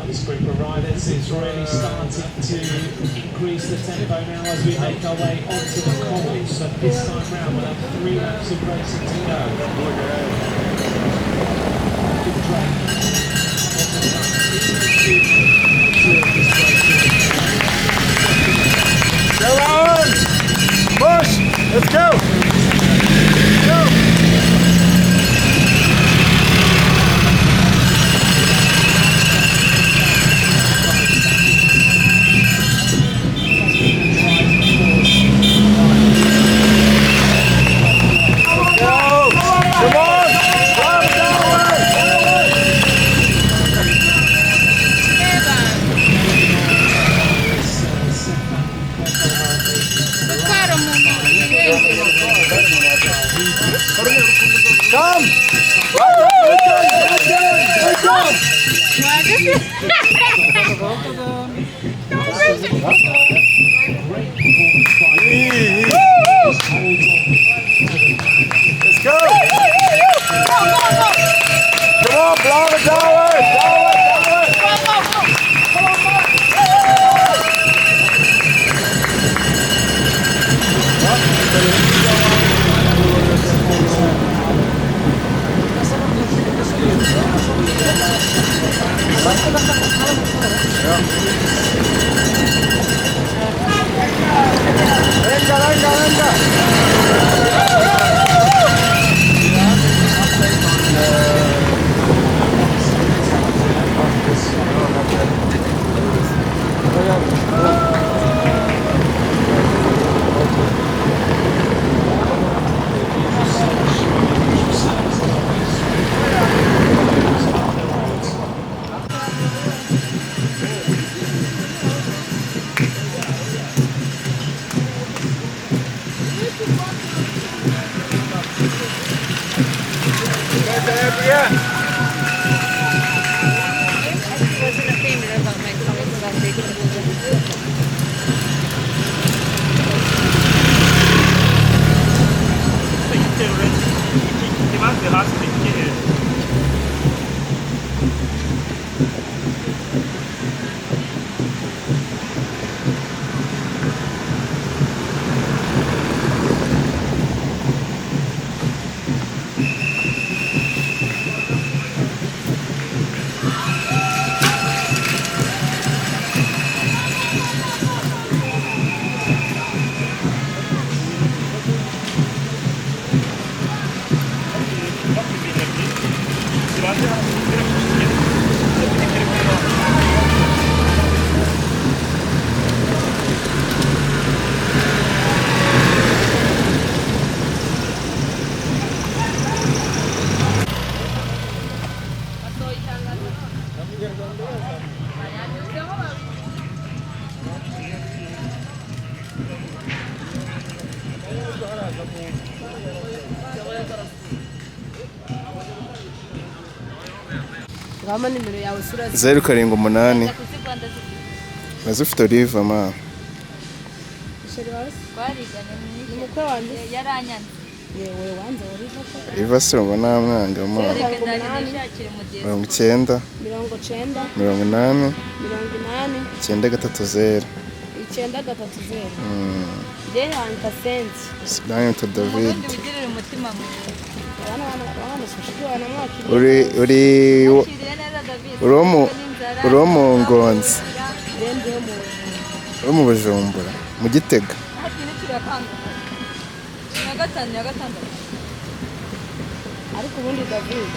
This group of riders is really starting to increase the tempo now as we make our way onto the course. So this time round we'll have 3 laps of racing to go. Good track. Go on! Push! Let's go! Go! Let's go! Come on, blow it downward! Venga! ngama nimero yawe sura 078 nazo ufite Olive ma sheri wawe twariganye ni mukwe wanjye yaranyana yewe wanze Olive ko Olive se ngo namwanga ma reka ndashakire mu gihe 90 90 80 930 je hanta sense Sinayim to David ubundi ugirira umutima mwiza wana sushiki wana mwakiri uri wakiriye neza David uromo ngonzi rende mu uri mu Bujumbura mu Gitega hati niturakanga ya gatandatu ariko ubundi David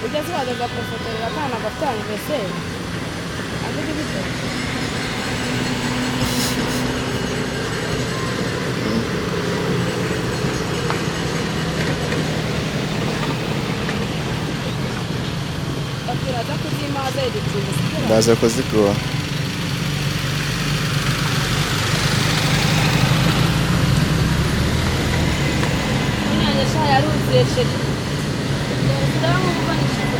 ugeze wajyaga kufotorera akana gafitanye mbese ageze bite bakiraza kuzimaza edikiri ndaza kuzigura unyanya sha yaruzuye sheri ndamu kubanishiza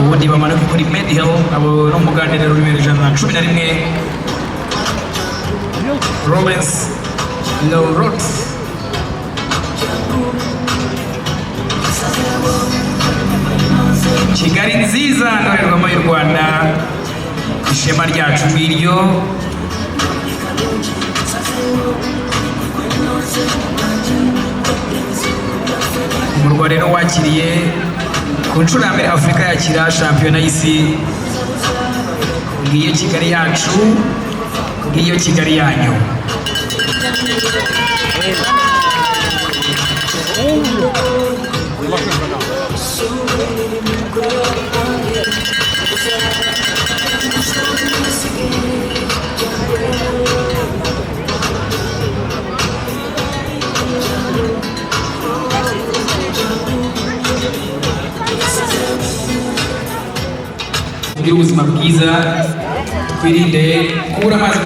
ubundi bamanuka kuri Medihill abo no muganiriro nimero 111 Lawrence Lawrence Kigali nziza ndorerwamo y'u Rwanda ishema ryacu ngiryo umurwa rero wakiriye ku nshuro ya mbere Afurika yakira shampiyona y'isi ngiyo Kigali yacu ngiyo Kigali yanyu tugire ubuzima bwiza twirinde kubura amazi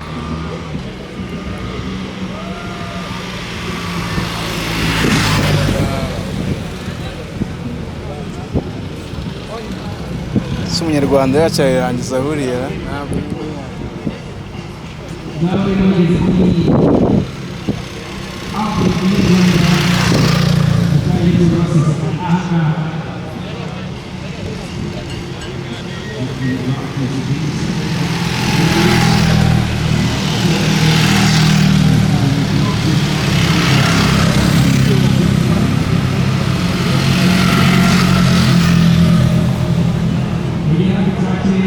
si umunyarwanda yacu yarangiza buriya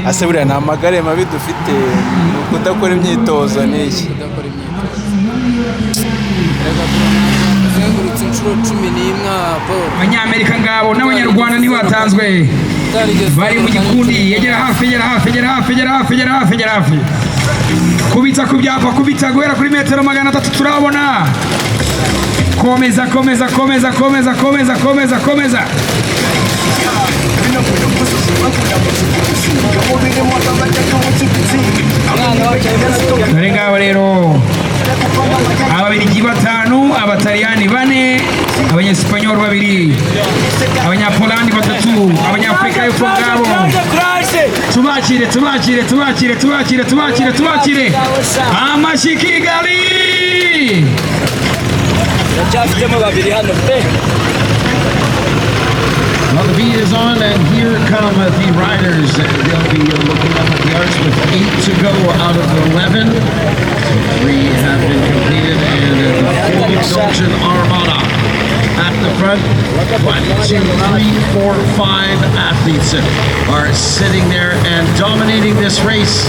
ase buriya nta magare mabi dufite ni ukudakora imyitozo n'iki uzengurutse inshuro 11 Paul abanyamerika ngabo n'abanyarwanda ntibatanzwe bari mu gikundi yegera hafi kubitsa ku byapa kubitsa guhera kuri metero 300 turabona komeza dore ngabo rero ababiligi 5 abataliyani 4 abanyesipanyoli 2 abanyapolandi 3 abanyafurika y'epfo ngabo tubakire amashyi Kigali cyafitemo babiri hano pe. Well, the beat is on, and here come the riders. They'll be looking up at the arch with 8 to go out of 11. 3 have been completed, and the full Belgian Armada at the front. 1, 2, 3, 4, 5 athletes are sitting there and dominating this race.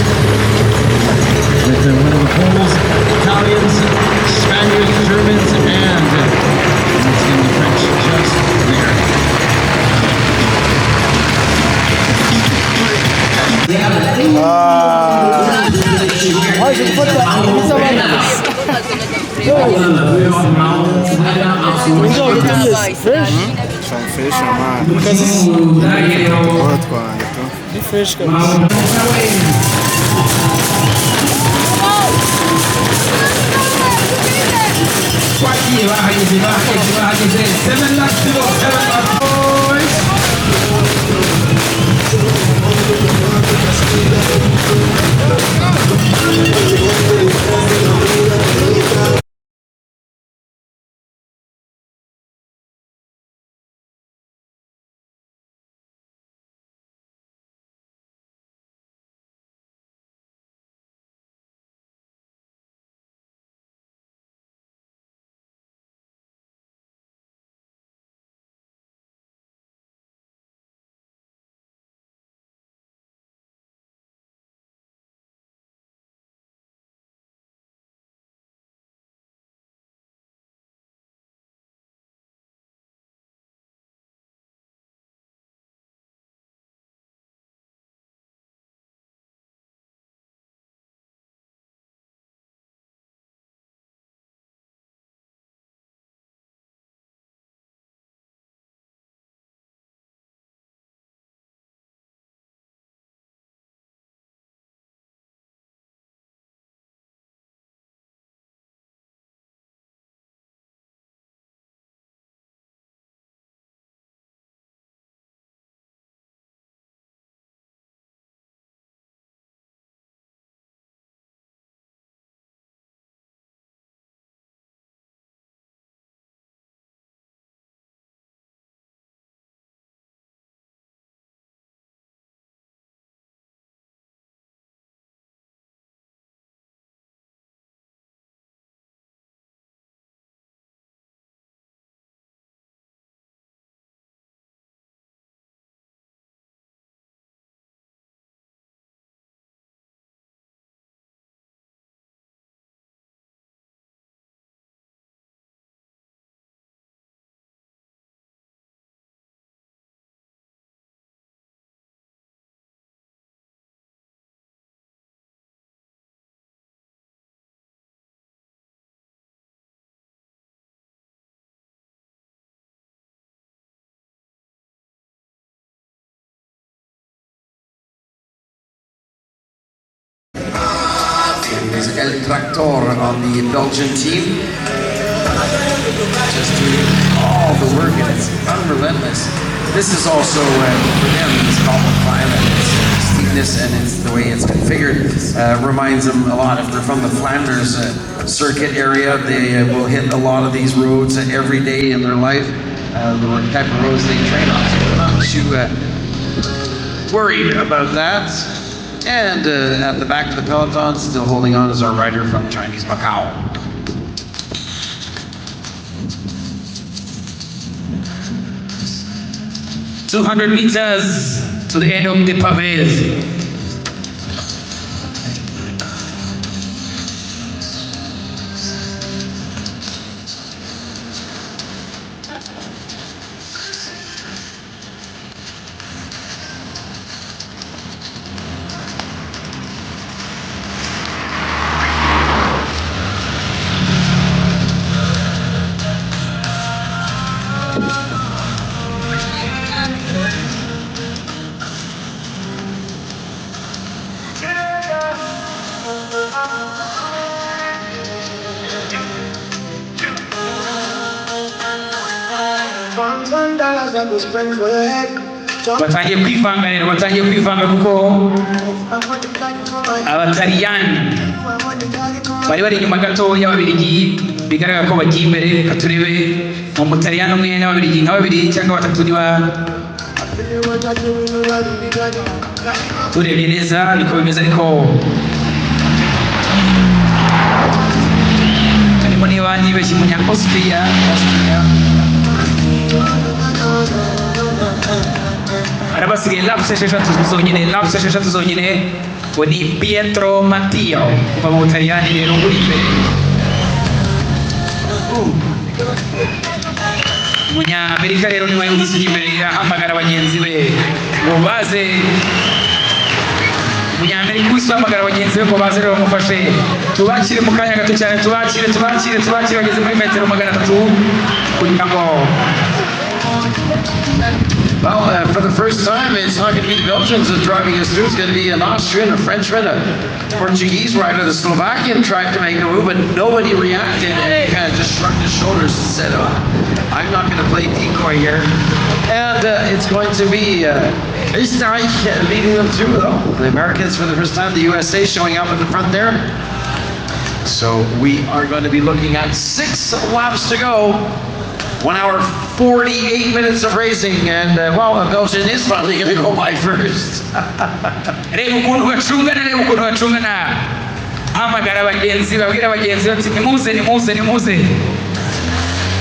With the winner of the Poles, Italians, Spaniards, Germans, and it's in the French just there. waje gufata ibiza fresh man fresh bahageze 7 laps to go, 7 laps. El Tractor on the Belgian team. Just doing all the work, and it's unrelentless. This is also, for them, it's called the climb, and its steepness and it's the way it's configured reminds them a lot. If they're from the Flanders circuit area, they will hit a lot of these roads every day in their life. The type of roads they train on, so they're not too worried about that. And at the back of the peloton, still holding on, is our rider from Chinese Macau. $200 meters to the end of the pavés. Batangiye kwivanga rero, batangiye kwivanga kuko abataliyani bari bari inyuma gato y'ababiligi, bigaragara ko bagiye imbere. Reka turebe mu mutaliyani umwe n'ababiligi nka babiri cyangwa batatu, niba turebye neza niko bimeze. Ariko harimo niba nibeshye umunya Austria arabasigaye laps esheshatu zonyine, ngo ni Pietro Matteo kuva mu Butaliyani rero uri imbere. Umunyamerika rero niwe uri imbere, ahamagara bagenzi be ngo baze. Umunyamerika wese ahamagara bagenzi be ngo baze rero bamufashe. Tubakire mu kanya gato cyane, tubakire bageze muri metero 300 kugira ngo Well, for the first time, it's not going to be the Belgians that are driving us through. It's going to be an Austrian, a Frenchman, a Portuguese rider. The Slovakian tried to make a move, but nobody reacted, and he kind of just shrugged his shoulders and said, I'm not going to play decoy here. And it's going to be Österreich leading them through, though. The Americans for the first time, the USA showing up in the front there. So we are going to be looking at 6 laps to go. 1 hour, 48 minutes of racing, and Belgium is finally going to go by first. Hamagara bagenzi, babwira bagenzi bati nimuze.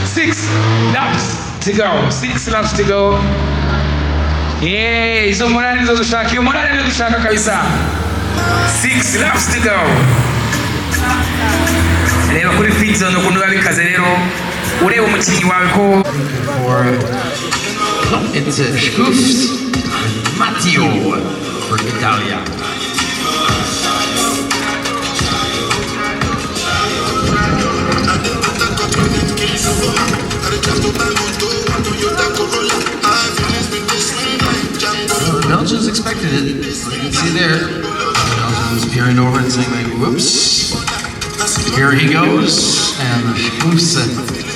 6 laps to go. 6 laps to go. Yeah, izo morali zo dushaka, iyo morali zo dushaka kabisa. 6 laps to go. Reba kuri fit zone ukuntu babikaze rero. Ureba umukinnyi wawe ko it's Schufs Matteo for Italia. Belgians expected it. You can see there. Belgium was peering over and saying, like, whoops. Here he goes. And Schufs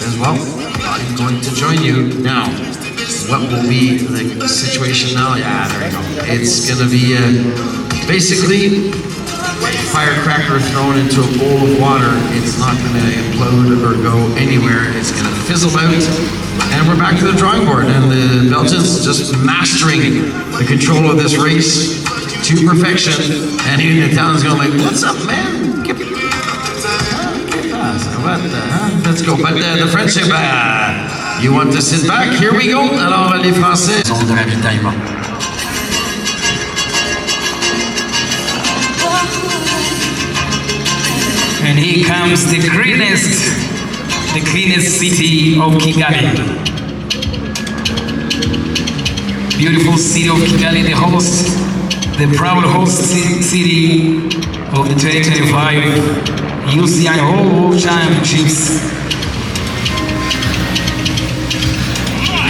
as well. I'm going to join you now. What will be the situation now? Yeah, there you go. It's going to be basically firecracker thrown into a bowl of water. It's not going to implode or go anywhere. It's going to fizzle out. And we're back to the drawing board. And the Belgians just mastering the control of this race to perfection. And even the Italians going like, what's up, man? Let's go. But the French say, you want to sit back? Here we go. Alors les Français. Zone de ravitaillement. And here comes the cleanest city of Kigali. Beautiful city of Kigali, the proud host city of the 2025 UCI World Championships.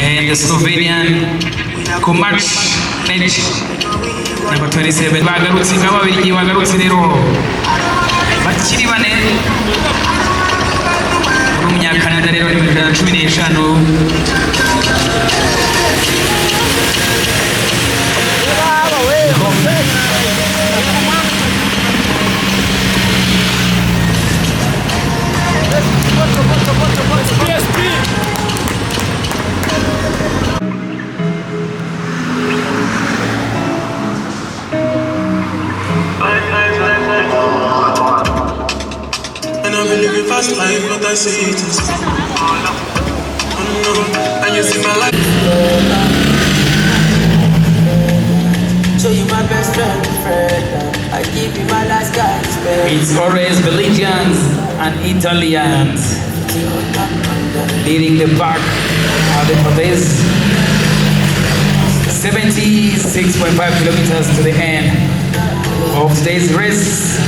And the Slovenian Komac number 27. Bagarutse rero bakiri bane umunyakanada rero ari muri 15. Fast life, but I say it is and you see my life. Show you my best friend. I give you my last guy's best. It's always Belgians and Italians leading the pack for this 76.5 kilometers to the end of today's race.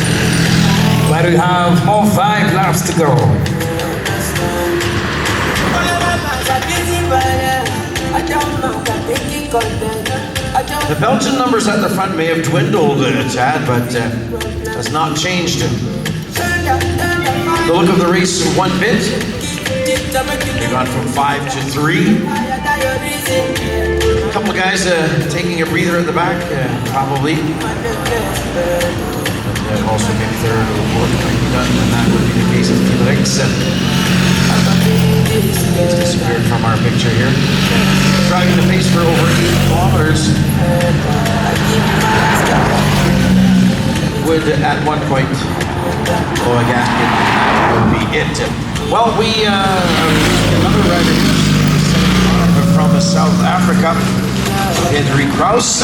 But we have more 5 laps to go. The Belgian numbers at the front may have dwindled a tad, but has not changed the look of the race one bit. They've gone from 5 to 3. A couple of guys taking a breather at the back, probably. Also maybe third or fourth might be done, and that would be the case of Felix. He's disappeared from our picture here. Driving the pace for over 8 kilometers. Would at one point blow a gasket, would be it. Well, we another rider from South Africa, Henry Kraus.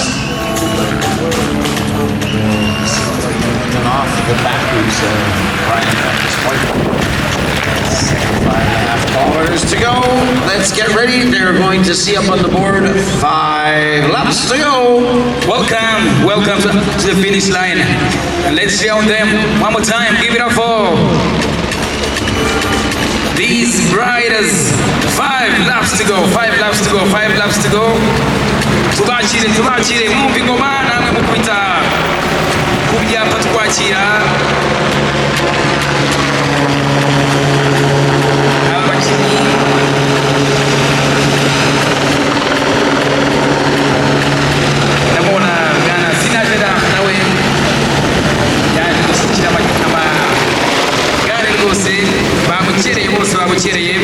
Off the back, who's Brian at this point. 5.5 kilometers to go. Let's get ready. They're going to see up on the board 5 laps to go. Welcome to the finish line. And let's see on them one more time. Give it up for these riders. 5 laps to go. 5 laps to go. 5 laps to go. Tubachire mumpingo mana amwe mukwita kubyapa twakira abakinnyi ndabona bwana Sinatera nawe yaje gushyikira amagare rwose bamukereye bose bamukereye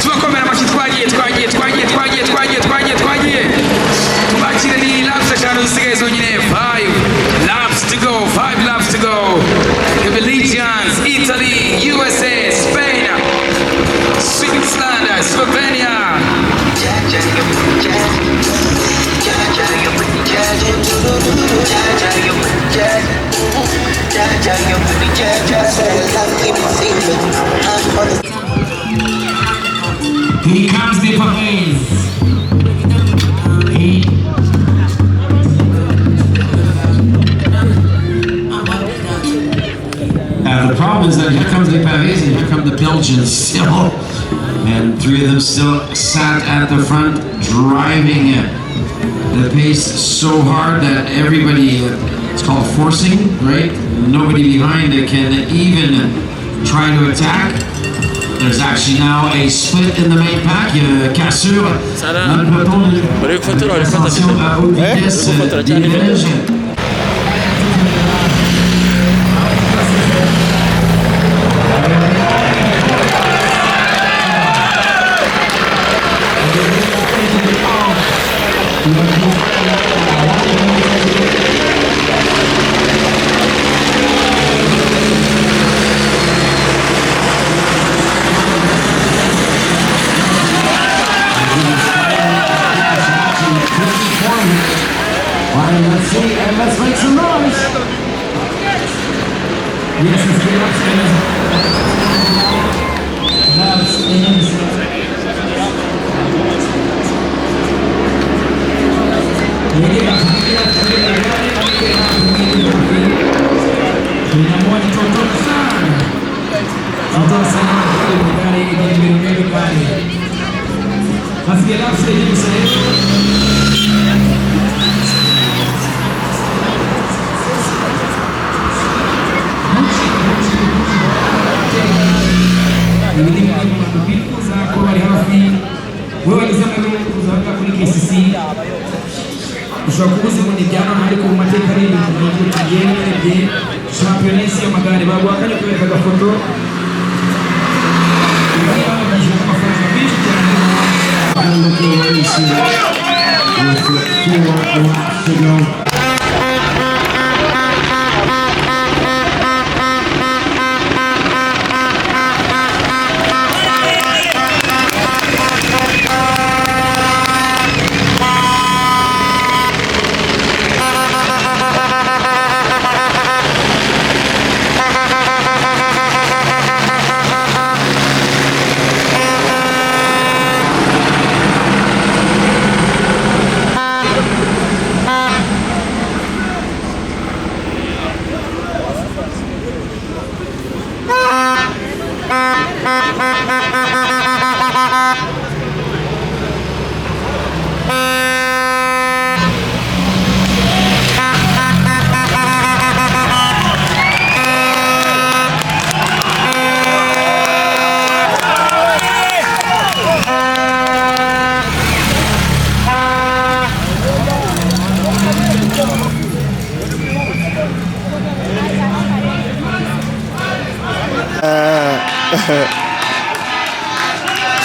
tubakomera amashyi twagiye tubakire ni laps eshanu zisigaye zonyine 5 laps to go 5 laps to go. The Belgians, Italy, USA, Spain, Switzerland, Slovenia. Here comes the Paris. The problem is that here comes the Paris and here come the Belgians still. And 3 of them still sat at the front, driving the pace so hard that everybody, it's called forcing, right? Nobody behind it can even try to attack. There's actually now a split in the main pack. Il y a cassure dans le peloton. Attention à haute vitesse des Belges. Let's see, and let's make some noise. Yes, let's get upstairs. Let's get upstairs. ushobora kubuza umuntu ibyano ariko mu mateka ari ibintu tugendeye shampiyona y'isi y'amagare baguha akanya kubereka agafoto bishyura amafaranga menshi cyane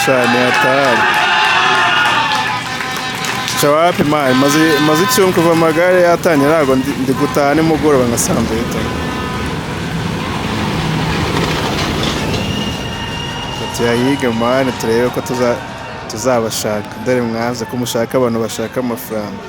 Shani hatari shawapi mani maze icyumba kuva amagare yatangira ntabwo ndi gutaha nimugoroba nka saa mbiri tuyahige mani turebe ko tuzabashaka dore mwaze ko mushaka abantu bashaka amafaranga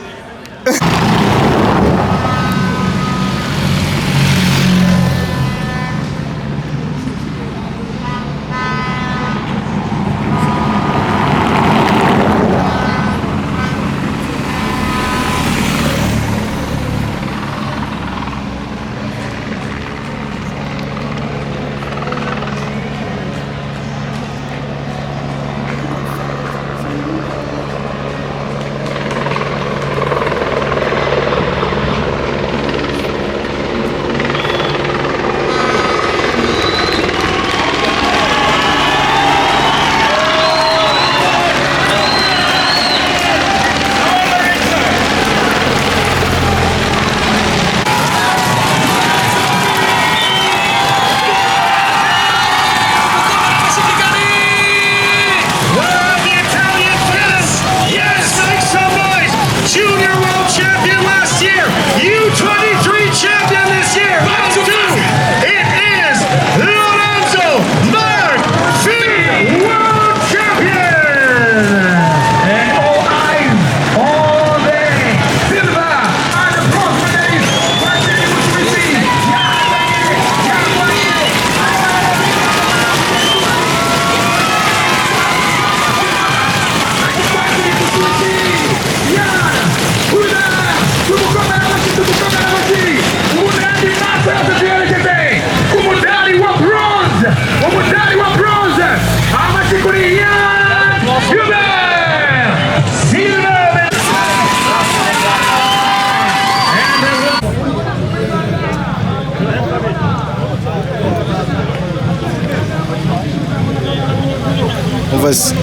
Vas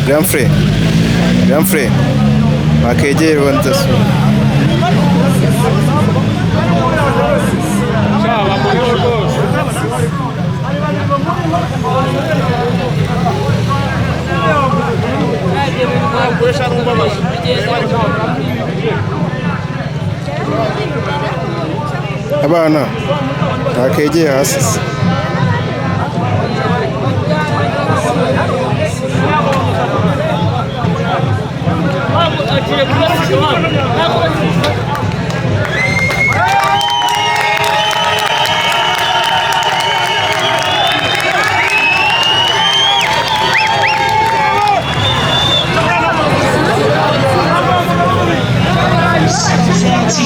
Grand frère wakegera wantasu abana wakegera hasi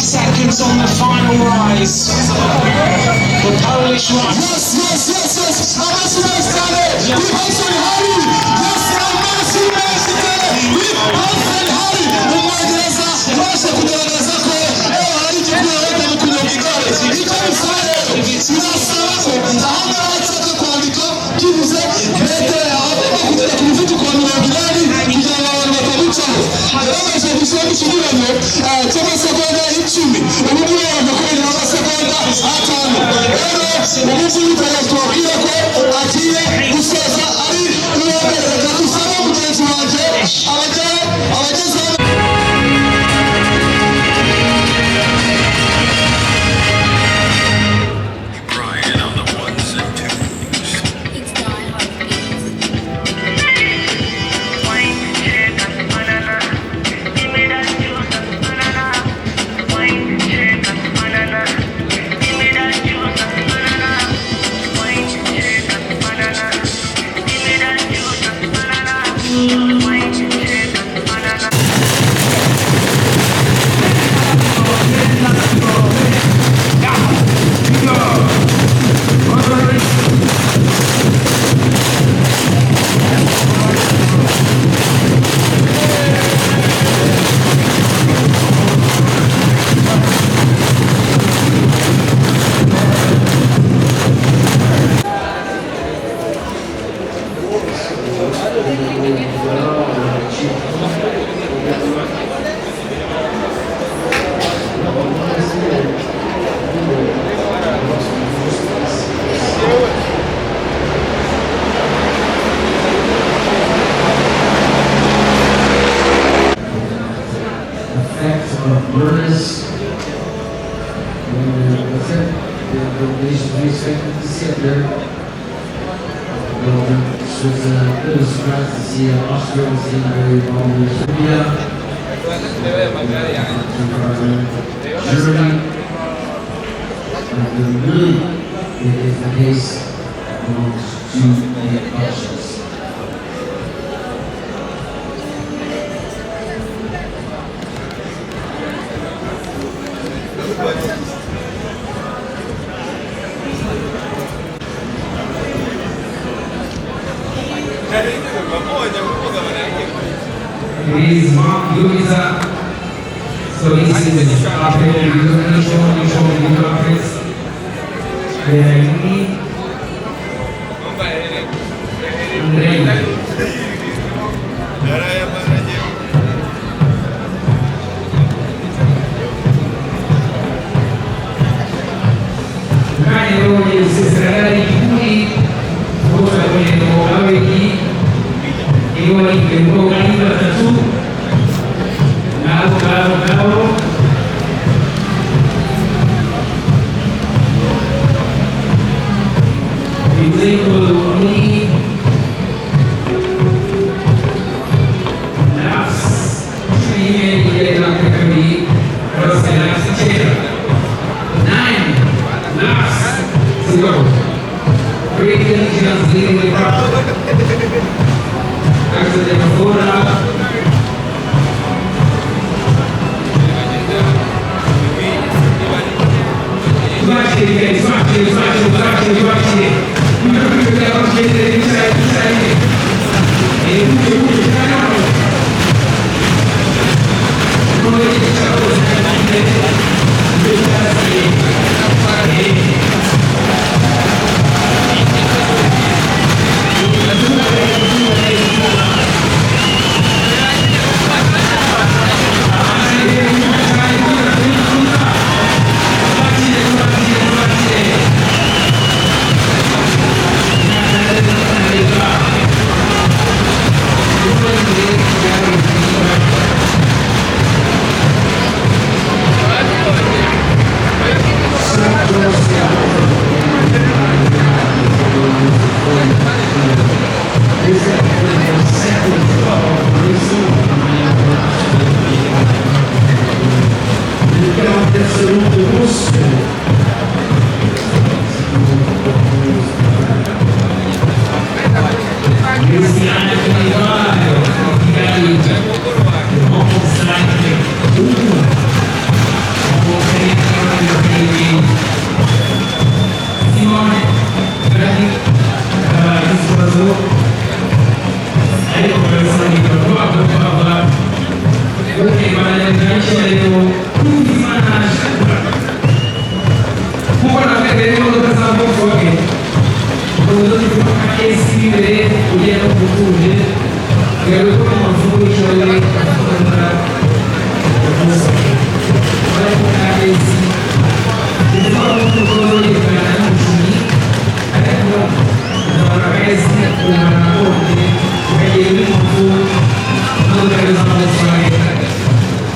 Seconds on the final rise. The Polish run. Yes. Yes, riders. That's it. The nation we expected to see up there. Well, this was a bit of a surprise to see Austria was in very involved in Serbia. Germany. Really, if the case belongs to the Austrians. Please mark Luisa. So this is the April Union Conference. Bereni. Andrei. Cairo e Cesare Cui. Cosa vogliono avere? Io ho il programma da su. Caro. Il secolo di Nas, prime di Elantricami, Rosse Nas c'era. 9, Nas, zero. Great Legions leading the crowd. After the Mafora.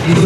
Itu